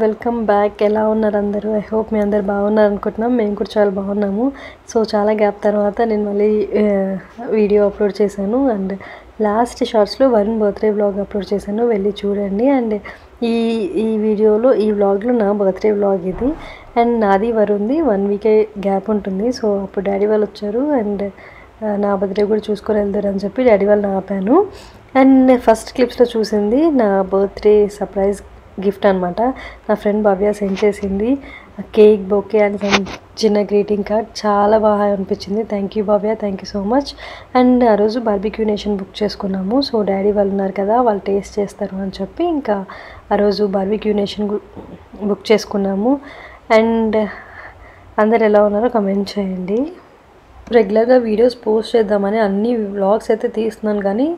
Welcome back. ఎలా ఉన్నారు అందరూ? ఐ హోప్ మీ అందరు బాగున్నారు అనుకుంటున్నాం. మేము కూడా చాలా బాగున్నాము. సో చాలా గ్యాప్ తర్వాత నేను మళ్ళీ వీడియో అప్లోడ్ చేశాను. అండ్ లాస్ట్ షార్ట్స్లో వరుణ్ బర్త్డే వ్లాగ్ అప్లోడ్ చేశాను, వెళ్ళి చూడండి. అండ్ ఈ ఈ వీడియోలో ఈ వ్లాగ్లో నా బర్త్డే వ్లాగ్ ఇది. అండ్ నాది వరుణ్ది 1 వీక్ గ్యాప్ ఉంటుంది. సో అప్పుడు డాడీ వాళ్ళు వచ్చారు అండ్ నా బర్త్డే కూడా చూసుకొని వెళ్తారు అని చెప్పి డాడీ వాళ్ళని ఆపాను. అండ్ ఫస్ట్ క్లిప్స్లో చూసింది నా బర్త్డే సర్ప్రైజ్ గిఫ్ట్ అనమాట. నా ఫ్రెండ్ భవ్య సెండ్ చేసింది కేక్, బొకే అండ్ సమ్ చిన్న గ్రీటింగ్ కార్డ్. చాలా బాగా అనిపించింది. Thank you Bhavya, thank you so much. And ఆ రోజు బార్బిక్యూ నేషన్ బుక్ చేసుకున్నాము. సో డాడీ వాళ్ళు ఉన్నారు కదా, వాళ్ళు టేస్ట్ చేస్తారు అని చెప్పి ఇంకా ఆ రోజు బార్బిక్యూ నేషన్ బుక్ చేసుకున్నాము. అండ్ అందరు ఎలా ఉన్నారో కమెంట్ చేయండి. రెగ్యులర్గా వీడియోస్ పోస్ట్ చేద్దామని అన్ని వ్లాగ్స్ అయితే తీస్తున్నాను, కానీ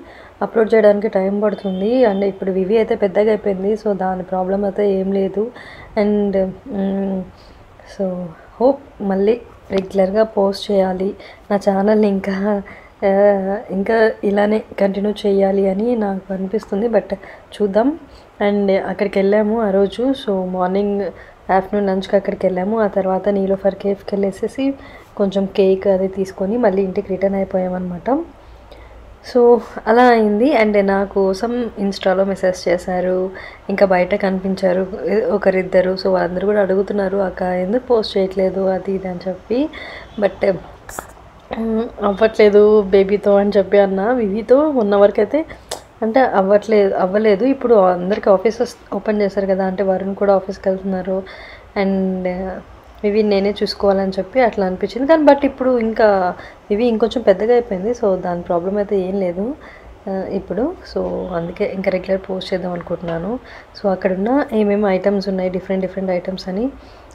అప్లోడ్ చేయడానికి టైం పడుతుంది. అండ్ ఇప్పుడు వివి అయితే పెద్దగా అయిపోయింది, సో దాని ప్రాబ్లం అయితే ఏం లేదు. అండ్ సో హోప్ మళ్ళీ రెగ్యులర్గా పోస్ట్ చేయాలి, నా ఛానల్ని ఇంకా ఇలానే కంటిన్యూ చేయాలి అని నాకు అనిపిస్తుంది. బట్ చూద్దాం. అండ్ అక్కడికి వెళ్ళాము ఆ రోజు. సో మార్నింగ్ ఆఫ్టర్నూన్ లంచ్కి అక్కడికి వెళ్ళాము. ఆ తర్వాత నీలోఫర్ కేఫ్కి వెళ్ళేసేసి కొంచెం కేక్ అది తీసుకొని మళ్ళీ ఇంటికి రిటర్న్ అయిపోయామన్నమాట. సో అలా అయింది. అండ్ నా కోసం ఇన్స్టాలో మెసేజ్ చేశారు, ఇంకా బయట కనిపించారు ఒకరిద్దరు. సో వాళ్ళందరూ కూడా అడుగుతున్నారు, అక్క ఎందుకు పోస్ట్ చేయట్లేదు అది ఇది అని చెప్పి. బట్ అవ్వట్లేదు బేబీతో అని చెప్పి అన్న. వివితో ఉన్న వరకు అయితే అంటే అవ్వలేదు. ఇప్పుడు అందరికీ ఆఫీసెస్ ఓపెన్ చేశారు కదా, అంటే వరుణ్ కూడా ఆఫీస్కి వెళ్తున్నారు అండ్ ఇవి నేనే చూసుకోవాలని చెప్పి అట్లా అనిపించింది. కానీ బట్ ఇప్పుడు ఇంకా ఇవి ఇంకొంచెం పెద్దగా అయిపోయింది. సో దాని ప్రాబ్లం అయితే ఏం లేదు ఇప్పుడు. సో అందుకే ఇంకా రెగ్యులర్ పోస్ట్ చేద్దాం అనుకుంటున్నాను. సో అక్కడున్న ఏమేమి ఐటమ్స్ ఉన్నాయి, డిఫరెంట్ ఐటమ్స్ అని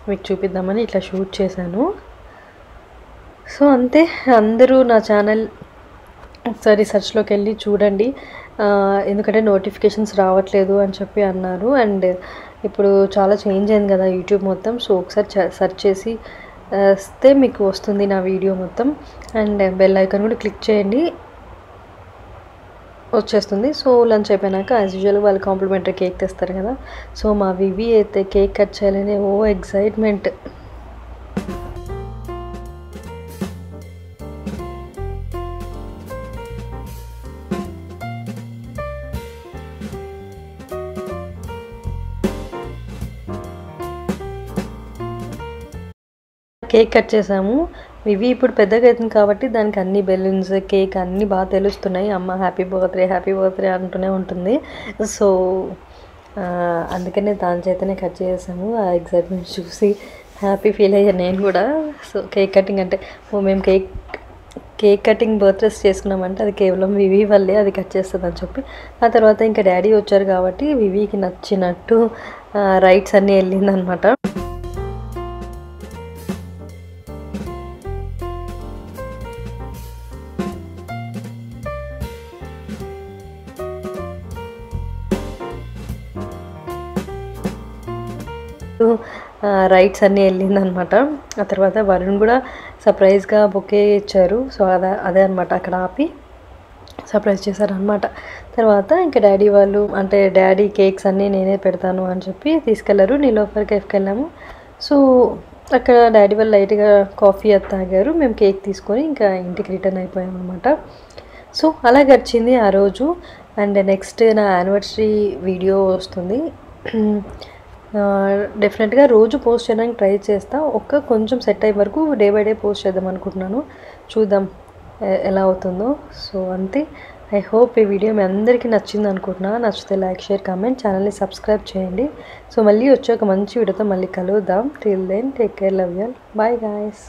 మీకు చూపిద్దామని ఇట్లా షూట్ చేశాను. సో అంతే. అందరూ నా ఛానల్ ఒకసారి సెర్చ్లోకి వెళ్ళి చూడండి, ఎందుకంటే నోటిఫికేషన్స్ రావట్లేదు అని చెప్పి అన్నారు. అండ్ ఇప్పుడు చాలా చేంజ్ అయింది కదా యూట్యూబ్ మొత్తం. సో ఒకసారి సెర్చ్ చేసి వస్తే మీకు వస్తుంది నా వీడియో మొత్తం. అండ్ బెల్ ఐకాన్ కూడా క్లిక్ చేయండి, వచ్చేస్తుంది. సో లంచ్ అయిపోయినాక యాజ్ యూజువల్ వాళ్ళు కాంప్లిమెంటరీ కేక్ తెస్తారు కదా. సో మా వివి అయితే కేక్ కట్ చేయాలని ఎక్సైట్మెంట్. కేక్ కట్ చేసాము. వివి ఇప్పుడు పెద్దగా అవుతుంది కాబట్టి దానికి అన్ని బెలూన్స్, కేక్ అన్నీ బాగా తెలుస్తున్నాయి. అమ్మ హ్యాపీ బర్త్డే అంటూనే ఉంటుంది. సో అందుకనే దాని చేతనే కట్ చేసాము. ఆ ఎక్సైట్మెంట్ చూసి హ్యాపీ ఫీల్ అయ్యాను నేను కూడా. సో కేక్ కటింగ్ అంటే మేము కేక్ కటింగ్ బర్త్డేస్ చేసుకున్నామంటే అది కేవలం వివి వల్లే అది కట్ చేస్తుంది అని చెప్పి. ఆ తర్వాత ఇంకా డాడీ వచ్చారు కాబట్టి వివికి నచ్చినట్టు రైట్స్ అన్నీ వెళ్ళిందనమాట. రైట్స్ అన్నీ వెళ్ళిందనమాట. ఆ తర్వాత వరుణ్ కూడా సర్ప్రైజ్గా బొకే ఇచ్చారు. సో అదే అనమాట, అక్కడ ఆపి సర్ప్రైజ్ చేశారనమాట. తర్వాత ఇంకా డాడీ వాళ్ళు అంటే డాడీ కేక్స్ అన్నీ నేనే పెడతాను అని చెప్పి తీసుకెళ్లారు. నీలోఫర్ కేఫ్కి వెళ్ళాము. సో అక్కడ డాడీ వాళ్ళు లైట్గా కాఫీ అది తాగారు. మేము కేక్ తీసుకొని ఇంకా ఇంటికి రిటర్న్ అయిపోయామన్నమాట. సో అలా గడిచింది ఆ రోజు. అండ్ నెక్స్ట్ నా యానివర్సరీ వీడియో వస్తుంది. డెఫినెట్గా రోజు పోస్ట్ చేయడానికి ట్రై చేస్తా. కొంచెం సెట్ అయ్యే వరకు డే బై డే పోస్ట్ చేద్దాం అనుకుంటున్నాను. చూద్దాం ఎలా అవుతుందో. సో అంతే. ఐ హోప్ ఈ వీడియో మీ అందరికీ నచ్చింది అనుకుంటున్నా. నచ్చితే లైక్, షేర్, కామెంట్, ఛానల్ని సబ్స్క్రైబ్ చేయండి. సో మళ్ళీ వచ్చే ఒక మంచి వీడియోతో మళ్ళీ కలుద్దాం. Till then take care, love you all, bye guys.